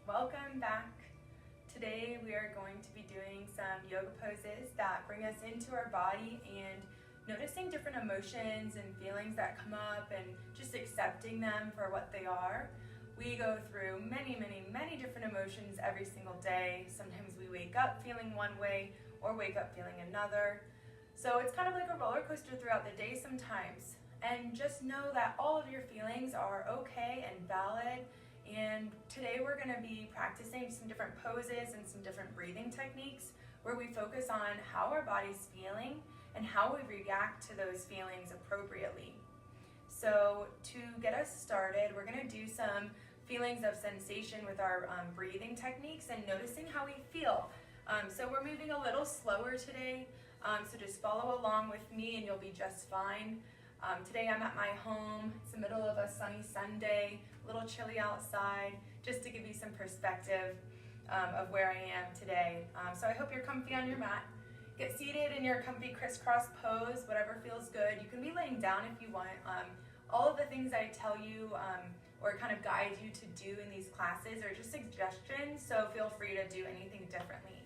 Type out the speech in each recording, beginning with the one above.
Welcome back. Today we are going to be doing some yoga poses that bring us into our body and noticing different emotions and feelings that come up and just accepting them for what they are. We go through many different emotions every single day. Sometimes we wake up feeling one way or wake up feeling another. So it's kind of like a roller coaster throughout the day sometimes. And just know that all of your feelings are okay and valid. And today we're going to be practicing some different poses and some different breathing techniques where we focus on how our body's feeling and how we react to those feelings appropriately. So to get us started, we're going to do some feelings of sensation with our breathing techniques and noticing how we feel. So we're moving a little slower today, so just follow along with me and you'll be just fine. Today I'm at my home. It's the middle of a sunny Sunday, a little chilly outside, just to give you some perspective of where I am today. So I hope you're comfy on your mat. Get seated in your comfy crisscross pose, whatever feels good. You can be laying down if you want. All of the things I tell you or kind of guide you to do in these classes are just suggestions, so feel free to do anything differently.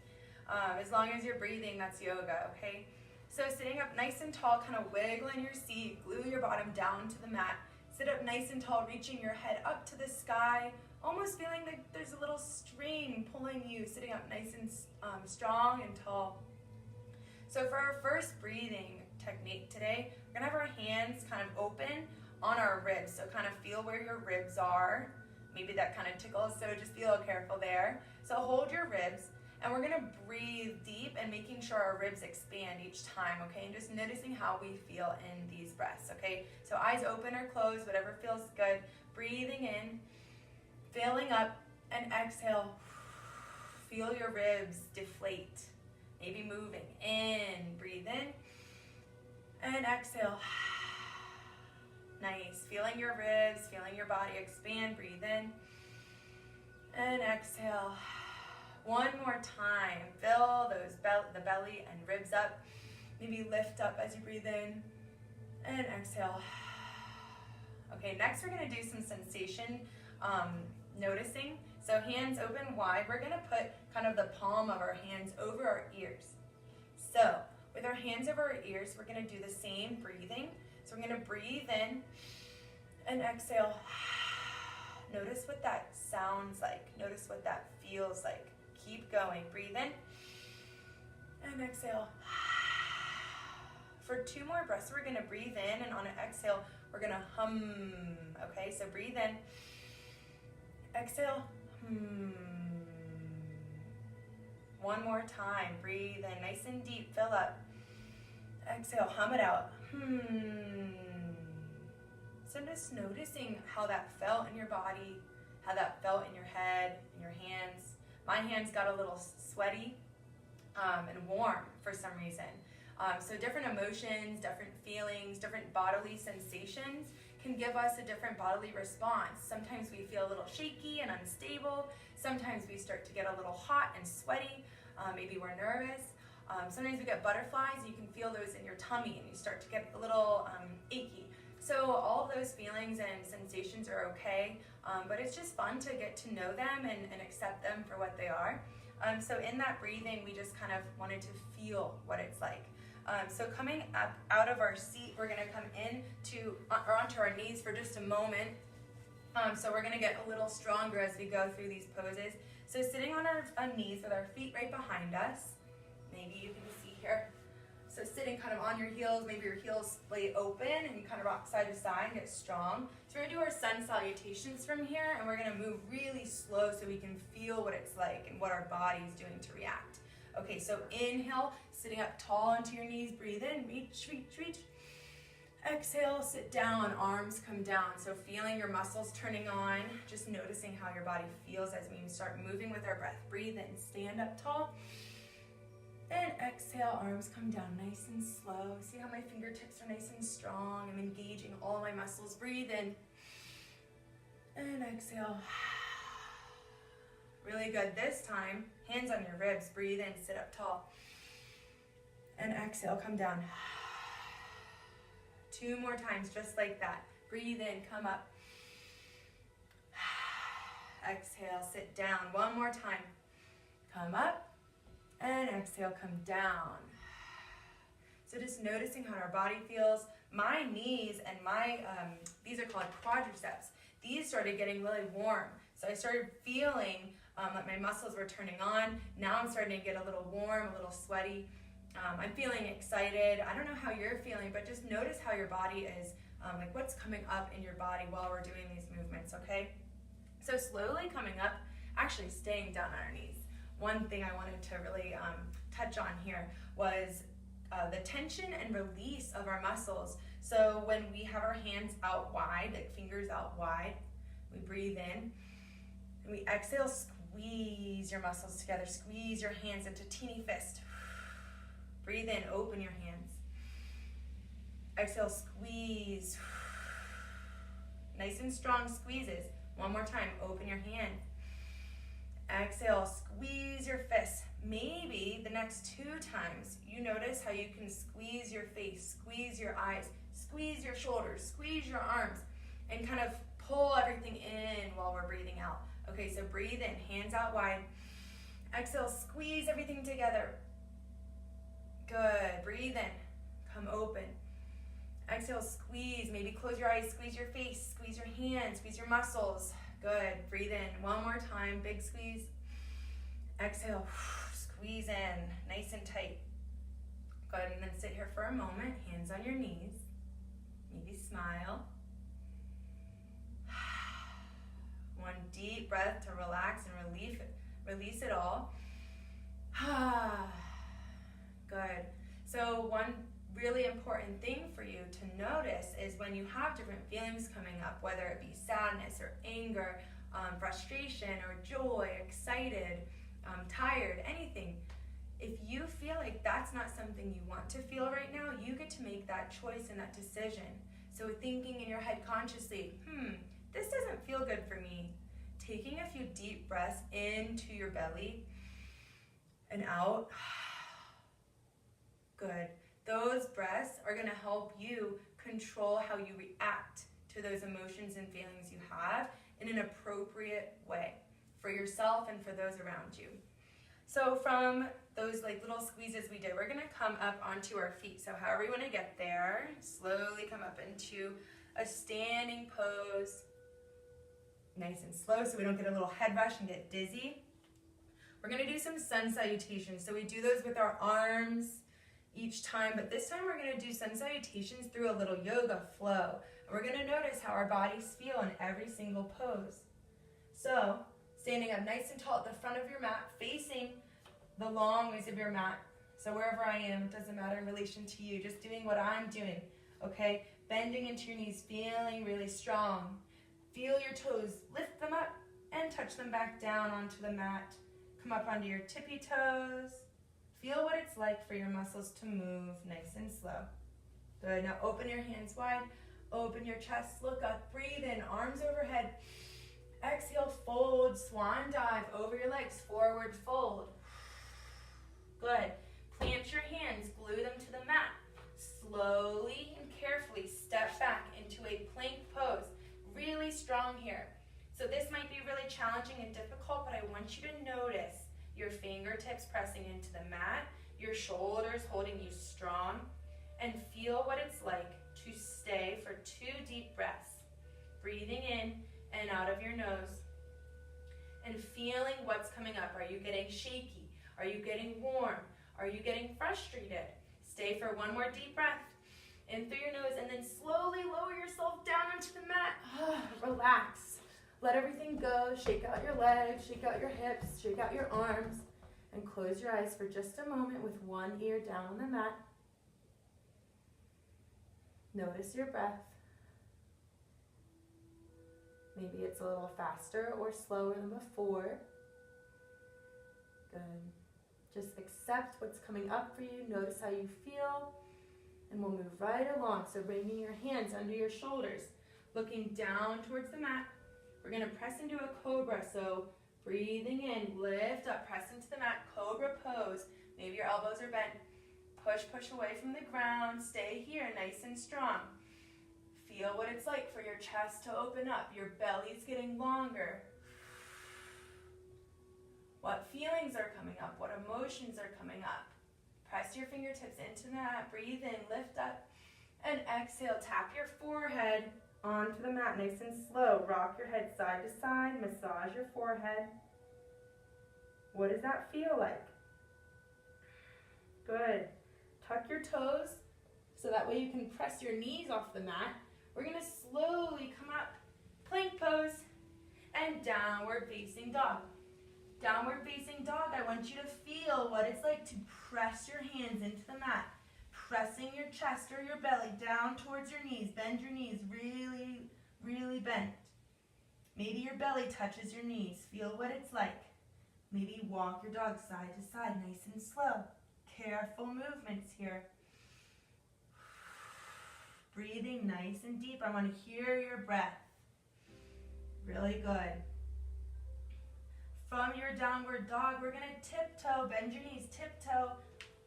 As long as you're breathing, that's yoga, okay? So sitting up nice and tall, kind of wiggle in your seat, glue your bottom down to the mat. Sit up nice and tall, reaching your head up to the sky, almost feeling like there's a little string pulling you, sitting up nice and strong and tall. So for our first breathing technique today, we're gonna have our hands kind of open on our ribs. So kind of feel where your ribs are. Maybe that kind of tickles, so just be a little careful there. So hold your ribs. And we're gonna breathe deep and making sure our ribs expand each time, okay? And just noticing how we feel in these breaths, okay? So eyes open or closed, whatever feels good. Breathing in, filling up, and exhale. Feel your ribs deflate. Maybe moving in, breathe in, and exhale. Nice, feeling your ribs, feeling your body expand, breathe in, and exhale. One more time, fill those the belly and ribs up. Maybe lift up as you breathe in and exhale. Okay, next we're gonna do some sensation noticing. So hands open wide. We're gonna put kind of the palm of our hands over our ears. So with our hands over our ears, we're gonna do the same breathing. So we're gonna breathe in and exhale. Notice what that sounds like. Notice what that feels like. Keep going. Breathe in and exhale. For 2 more breaths, we're going to breathe in, and on an exhale, we're going to hum. Okay, so breathe in, exhale, hum. One more time. Breathe in, nice and deep. Fill up. Exhale, hum it out. So just noticing how that felt in your body, how that felt in your head, in your hands. My hands got a little sweaty and warm for some reason. So different emotions, different feelings, different bodily sensations can give us a different bodily response. Sometimes we feel a little shaky and unstable. Sometimes we start to get a little hot and sweaty. Maybe we're nervous. Sometimes we get butterflies. You can feel those in your tummy and you start to get a little achy. So all of those feelings and sensations are okay, but it's just fun to get to know them and accept them for what they are. So in that breathing, we just kind of wanted to feel what it's like. So coming up out of our seat, we're gonna come in or onto our knees for just a moment. So we're gonna get a little stronger as we go through these poses. So sitting on our knees with our feet right behind us. Maybe you can see here. So sitting kind of on your heels, maybe your heels lay open and you kind of rock side to side and get strong. So we're gonna do our sun salutations from here, and we're gonna move really slow so we can feel what it's like and what our body is doing to react. Okay, so inhale, sitting up tall onto your knees, breathe in, reach, reach, reach. Exhale, sit down, arms come down. So feeling your muscles turning on, just noticing how your body feels as we start moving with our breath. Breathe in, stand up tall. And exhale, arms come down nice and slow. See how my fingertips are nice and strong. I'm engaging all my muscles. Breathe in and exhale. Really good. This time, hands on your ribs. Breathe in, sit up tall. And exhale, come down. 2 more times, just like that. Breathe in, come up. Exhale, sit down. One more time. Come up and exhale, come down. So just noticing how our body feels. My knees and these are called quadriceps. These started getting really warm. So I started feeling like my muscles were turning on. Now I'm starting to get a little warm, a little sweaty. I'm feeling excited. I don't know how you're feeling, but just notice how your body is, like what's coming up in your body while we're doing these movements, okay? So slowly coming up, actually staying down on our knees. One thing I wanted to really touch on here was the tension and release of our muscles. So when we have our hands out wide, like fingers out wide, we breathe in, and we exhale, squeeze your muscles together, squeeze your hands into teeny fist. Breathe in, open your hands. Exhale, squeeze. Nice and strong squeezes. One more time, open your hand. Exhale, squeeze your fists. Maybe the next 2 times, you notice how you can squeeze your face, squeeze your eyes, squeeze your shoulders, squeeze your arms, and kind of pull everything in while we're breathing out. Okay, so breathe in, hands out wide. Exhale, squeeze everything together. Good, breathe in, come open. Exhale, squeeze, maybe close your eyes, squeeze your face, squeeze your hands, squeeze your muscles. Good, breathe in, one more time, big squeeze. Exhale, squeeze in, nice and tight. Good, and then sit here for a moment, hands on your knees. Maybe smile. One deep breath to relax and release it all. Good. So one really important thing for you to notice is when you have different feelings coming up, whether it be sadness or anger, frustration or joy, excited, tired, anything. If you feel like that's not something you want to feel right now, you get to make that choice and that decision. So thinking in your head consciously, this doesn't feel good for me. Taking a few deep breaths into your belly and out. Good. Those breaths are going to help you control how you react to those emotions and feelings you have in an appropriate way for yourself and for those around you. So from those like little squeezes we did, we're going to come up onto our feet. So however you want to get there, slowly come up into a standing pose. Nice and slow so we don't get a little head rush and get dizzy. We're going to do some sun salutations. So we do those with our arms each time, but this time we're going to do sun salutations through a little yoga flow. And we're going to notice how our bodies feel in every single pose. So standing up nice and tall at the front of your mat, facing the long ways of your mat. So wherever I am, it doesn't matter in relation to you, just doing what I'm doing, okay? Bending into your knees, feeling really strong. Feel your toes, lift them up and touch them back down onto the mat. Come up onto your tippy toes. Feel what it's like for your muscles to move nice and slow. Good, now open your hands wide, open your chest, look up, breathe in, arms overhead. Exhale, fold, swan dive over your legs, forward fold. Good, plant your hands, glue them to the mat. Slowly and carefully step back into a plank pose. Really strong here. So this might be really challenging and difficult, but I want you to notice your fingertips pressing into the mat, your shoulders holding you strong, and feel what it's like to stay for 2 deep breaths. Breathing in and out of your nose, and feeling what's coming up. Are you getting shaky? Are you getting warm? Are you getting frustrated? Stay for 1 more deep breath. In through your nose, and then slowly lower yourself down onto the mat. Relax. Let everything go. Shake out your legs, shake out your hips, shake out your arms, and close your eyes for just a moment with one ear down on the mat. Notice your breath. Maybe it's a little faster or slower than before. Good. Just accept what's coming up for you. Notice how you feel. And we'll move right along. So bringing your hands under your shoulders, looking down towards the mat. We're going to press into a cobra. So breathing in, lift up, press into the mat, cobra pose. Maybe your elbows are bent. Push away from the ground. Stay here, nice and strong. Feel what it's like for your chest to open up. Your belly's getting longer. what feelings are coming up, what emotions are coming up. Press your fingertips into the mat, breathe in, lift up, and exhale. Tap your forehead onto the mat nice and slow. Rock your head side to side, massage your forehead. What does that feel like? Good. Tuck your toes so that way you can press your knees off the mat. We're going to slowly come up, plank pose, and downward facing dog. Downward facing dog, I want you to feel what it's like to press your hands into the mat, pressing your chest or your belly down towards your knees. Bend your knees really, really bent. Maybe your belly touches your knees. Feel what it's like. Maybe walk your dog side to side, nice and slow. Careful movements here. Breathing nice and deep. I want to hear your breath. Really good. From your downward dog, we're going to tiptoe, bend your knees, tiptoe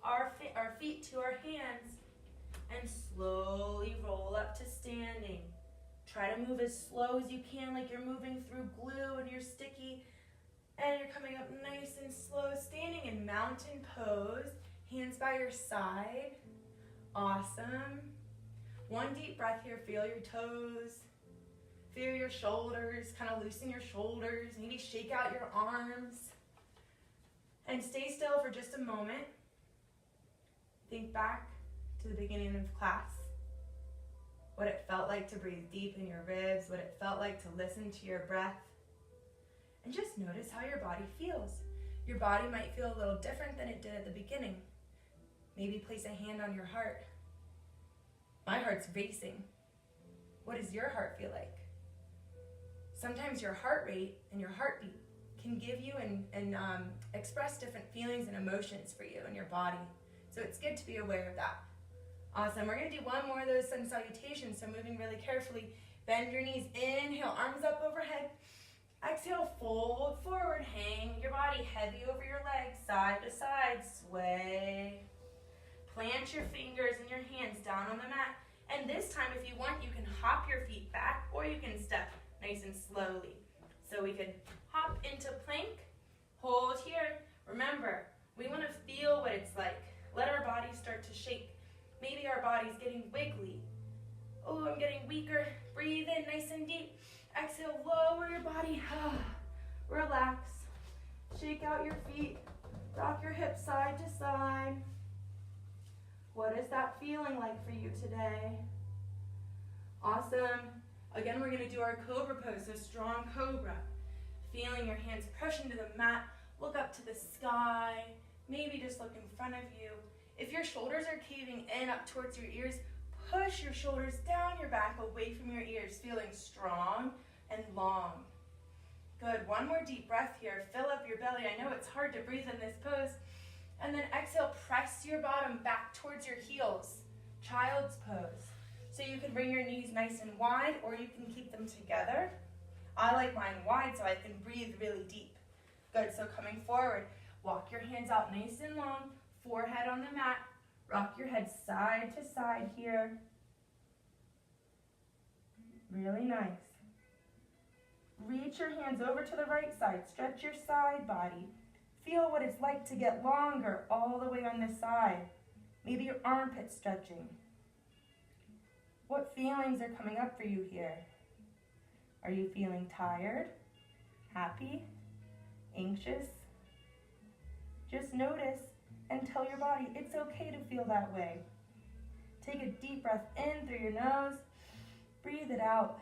our feet to our hands, and slowly roll up to standing. Try to move as slow as you can, like you're moving through glue and you're sticky, and you're coming up nice and slow, standing in mountain pose, hands by your side. Awesome. One deep breath here, feel your toes. Feel your shoulders, kind of loosen your shoulders, maybe shake out your arms. And stay still for just a moment. Think back to the beginning of class. What it felt like to breathe deep in your ribs, what it felt like to listen to your breath. And just notice how your body feels. Your body might feel a little different than it did at the beginning. Maybe place a hand on your heart. My heart's racing. What does your heart feel like? Sometimes your heart rate and your heartbeat can give you and express different feelings and emotions for you in your body. So it's good to be aware of that. Awesome. We're going to do one more of those sun salutations. So moving really carefully. Bend your knees. Inhale, arms up overhead. Exhale, fold forward. Hang your body heavy over your legs, side to side. Sway. Plant your fingers and your hands down on the mat. And this time, if you want, you can hop your feet back or you can step nice and slowly. So we could hop into plank, hold here. Remember, we want to feel what it's like. Let our body start to shake. Maybe our body's getting wiggly. Oh, I'm getting weaker. Breathe in nice and deep. Exhale, lower your body. Relax. Shake out your feet. Rock your hips side to side. What is that feeling like for you today? Awesome. Again, we're going to do our cobra pose, so strong cobra. Feeling your hands push into the mat, look up to the sky, maybe just look in front of you. If your shoulders are caving in up towards your ears, push your shoulders down your back, away from your ears, feeling strong and long. Good, one more deep breath here. Fill up your belly. I know it's hard to breathe in this pose. And then exhale, press your bottom back towards your heels. Child's pose. So you can bring your knees nice and wide, or you can keep them together. I like mine wide so I can breathe really deep. Good, so coming forward, walk your hands out nice and long, forehead on the mat, rock your head side to side here. Really nice. Reach your hands over to the right side, stretch your side body. Feel what it's like to get longer all the way on this side. Maybe your armpit stretching. What feelings are coming up for you here? Are you feeling tired, happy, anxious? Just notice and tell your body it's okay to feel that way. Take a deep breath in through your nose, breathe it out,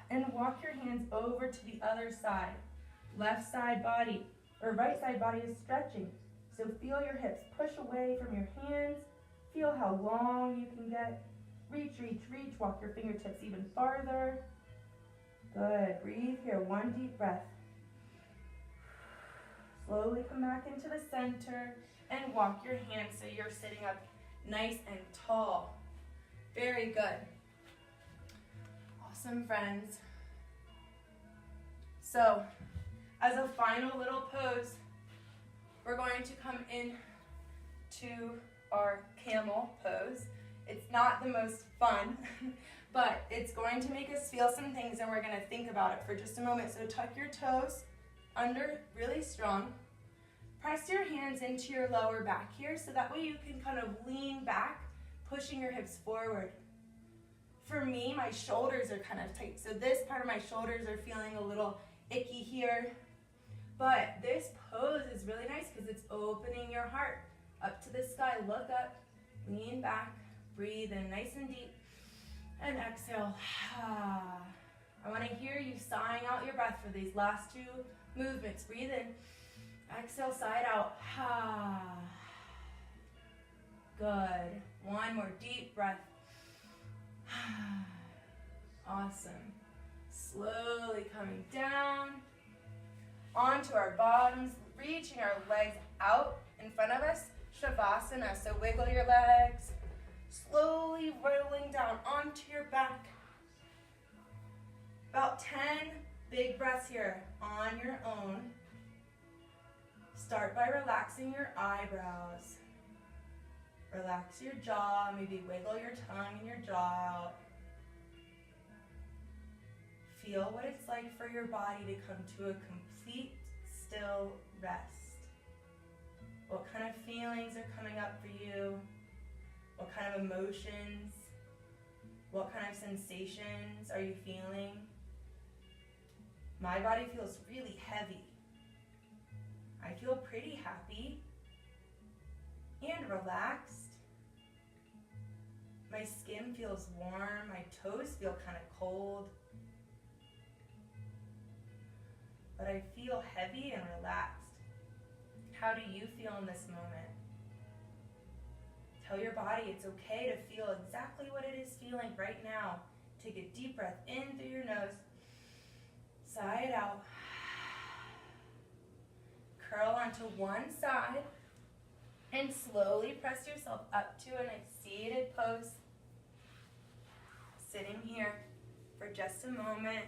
and walk your hands over to the other side. Left side body or right side body is stretching. So feel your hips push away from your hands. Feel how long you can get. Reach, reach, reach. Walk your fingertips even farther. Good. Breathe here. One deep breath. Slowly come back into the center and walk your hands so you're sitting up nice and tall. Very good. Awesome, friends. So, as a final little pose, we're going to come in to our camel pose. It's not the most fun, but it's going to make us feel some things, and we're going to think about it for just a moment. So tuck your toes under really strong. Press your hands into your lower back here so that way you can kind of lean back, pushing your hips forward. For me, my shoulders are kind of tight, so this part of my shoulders are feeling a little icky here. But this pose is really nice because it's opening your heart up to the sky. Look up, lean back, breathe in nice and deep, and exhale. I want to hear you sighing out your breath for these last two movements. Breathe in, exhale, sigh it out. Good. One more deep breath. Awesome. Slowly coming down onto our bottoms, reaching our legs out in front of us. Shavasana, so wiggle your legs. Slowly rolling down onto your back. About 10 big breaths here on your own. Start by relaxing your eyebrows. Relax your jaw, maybe wiggle your tongue and your jaw out. Feel what it's like for your body to come to a complete still rest. What kind of feelings are coming up for you? What kind of emotions? What kind of sensations are you feeling? My body feels really heavy. I feel pretty happy and relaxed. My skin feels warm, my toes feel kind of cold. But I feel heavy and relaxed. How do you feel in this moment? Tell your body it's okay to feel exactly what it is feeling right now. Take a deep breath in through your nose. Sigh it out. Curl onto one side and slowly press yourself up to a nice seated pose. Sitting here for just a moment.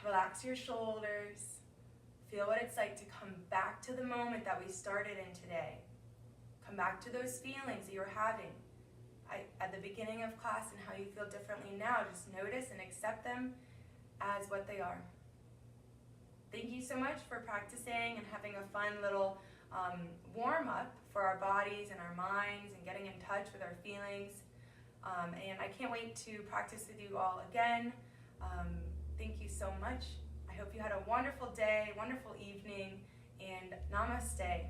Relax your shoulders. Feel what it's like to come back to the moment that we started in today. Come back to those feelings that you were having at the beginning of class and how you feel differently now. Just notice and accept them as what they are. Thank you so much for practicing and having a fun little warm-up for our bodies and our minds and getting in touch with our feelings. And I can't wait to practice with you all again. Thank you so much. I hope you had a wonderful day, wonderful evening, and namaste.